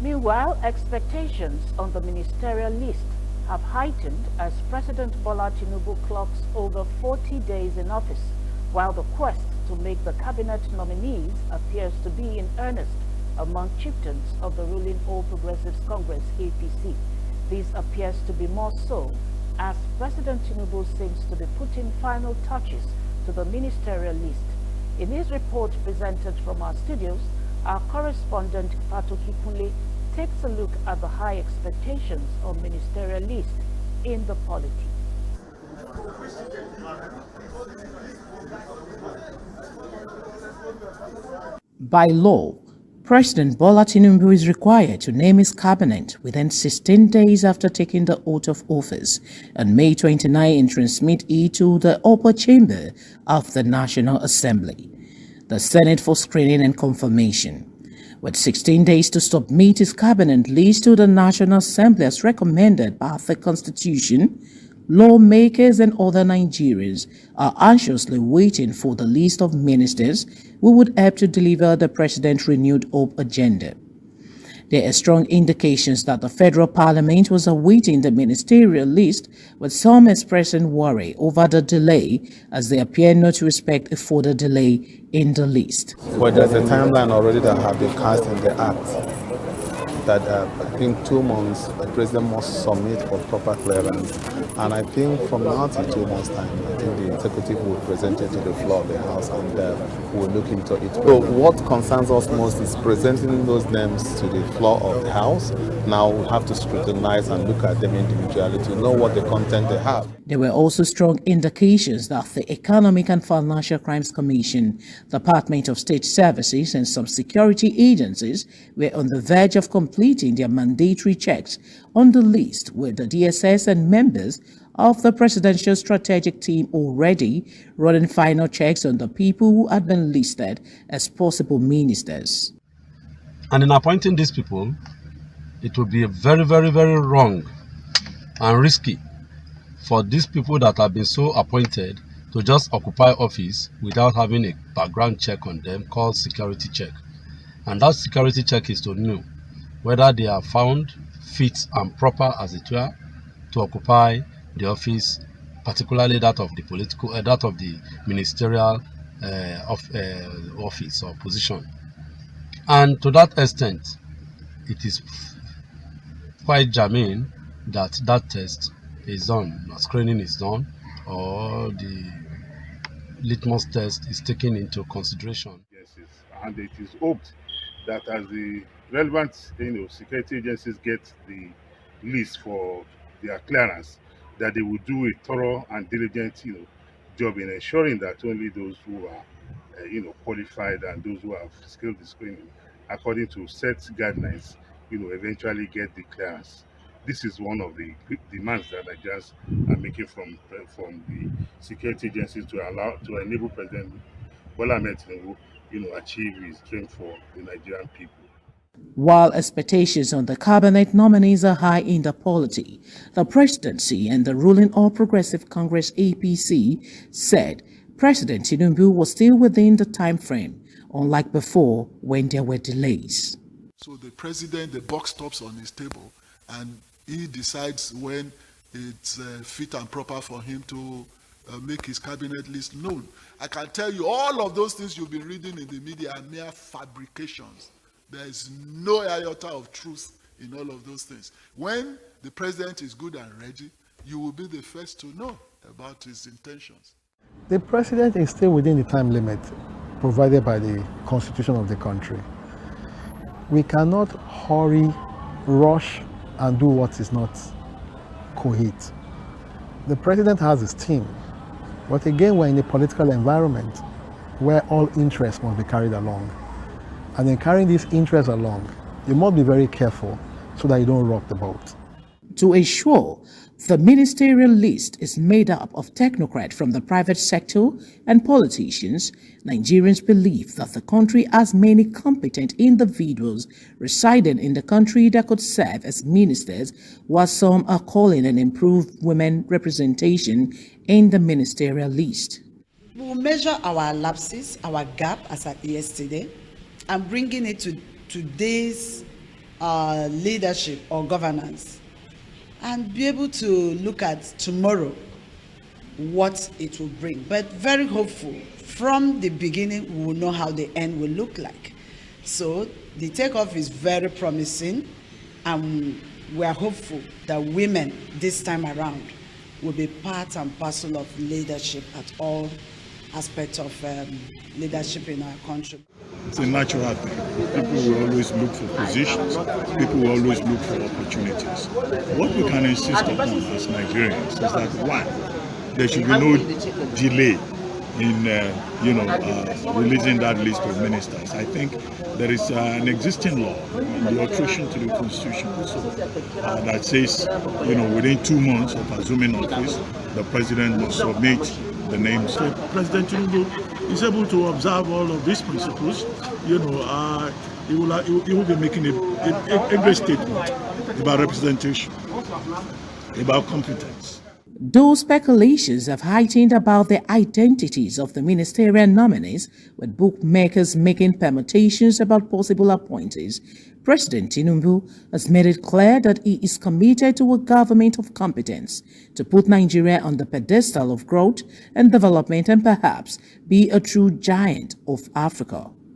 Meanwhile, expectations on the ministerial list have heightened as President Bola Tinubu clocks over 40 days in office, while the quest to make the cabinet nominees appears to be in earnest among chieftains of the ruling All Progressives Congress APC. This appears to be more so as President Tinubu seems to be putting final touches to the ministerial list. In his report presented from our studios, our correspondent Fatoki Kunle takes a look at the high expectations on ministerial list in the polity. By law, President Bola Tinubu is required to name his cabinet within 16 days after taking the oath of office on May 29 and transmit it to the upper chamber of the National Assembly, the Senate for screening and confirmation. With 16 days to submit his cabinet list to the National Assembly as recommended by the Constitution, lawmakers and other Nigerians are anxiously waiting for the list of ministers who would help to deliver the president's renewed hope agenda. There are strong indications that the federal parliament was awaiting the ministerial list, with some expressing worry over the delay as they appear not to respect a further delay in the list. Well, there's a timeline already that have been cast in the act that I think 2 months the president must submit for proper clearance. And I think from now to 2 months' time, I think the executive will present it to the floor of the House and we'll look into it. So what concerns us most is presenting those names to the floor of the House. Now we have to scrutinize and look at them individually to know what the content they have. There were also strong indications that the Economic and Financial Crimes Commission, Department of State Services, and some security agencies were on the verge of completing their mandatory checks on the list, with the DSS and members of the presidential strategic team already running final checks on the people who had been listed as possible ministers. And in appointing these people, it would be very, very, very wrong and risky for these people that have been so appointed to just occupy office without having a background check on them called security check. And that security check is to know whether they are found fit and proper, as it were, to occupy the office, particularly that of the political, that of the ministerial office or position. And to that extent, it is quite germane that that test is done, screening is done, or the litmus test is taken into consideration. Yes, and it is hoped that as the relevant security agencies get the list for their clearance, that they will do a thorough and diligent job in ensuring that only those who are qualified and those who have skilled the screening according to set guidelines eventually get the clearance. This is one of the demands that Nigerians are making from the security agencies to enable President Bola Tinubu achieve his dream for the Nigerian people. While expectations on the cabinet nominees are high in the polity, the presidency and the ruling All Progressive Congress APC said President Tinubu was still within the time frame, unlike before when there were delays. So the president, the buck stops on his table, and he decides when it's fit and proper for him to make his cabinet list known. I can tell you all of those things you've been reading in the media are mere fabrications. There is no iota of truth in all of those things. When the president is good and ready, you will be the first to know about his intentions. The president is still within the time limit provided by the Constitution of the country. We cannot hurry, rush, and do what is not coherent. The president has his team, but again, we're in a political environment where all interests must be carried along. And in carrying these interests along, you must be very careful so that you don't rock the boat. To ensure the ministerial list is made up of technocrats from the private sector and politicians, Nigerians believe that the country has many competent individuals residing in the country that could serve as ministers, while some are calling an improved women representation in the ministerial list. We will measure our lapses, our gap as at yesterday, and bringing it to today's leadership or governance and be able to look at tomorrow what it will bring. But very hopeful. From the beginning, we will know how the end will look like. So the takeoff is very promising, and we are hopeful that women this time around will be part and parcel of leadership at all aspects of leadership in our country. It's a natural thing. People will always look for positions. People will always look for opportunities. What we can insist upon as Nigerians is that, one, there should be no delay in releasing that list of ministers. I think there is an existing law, the alteration to the Constitution also, that says, within 2 months of assuming office, the president must submit the names. So President Tinubu is able to observe all of these principles. He will be making a great statement about representation, about competence. Those speculations have heightened about the identities of the ministerial nominees, with bookmakers making permutations about possible appointees. President Tinubu has made it clear that he is committed to a government of competence to put Nigeria on the pedestal of growth and development and perhaps be a true giant of Africa.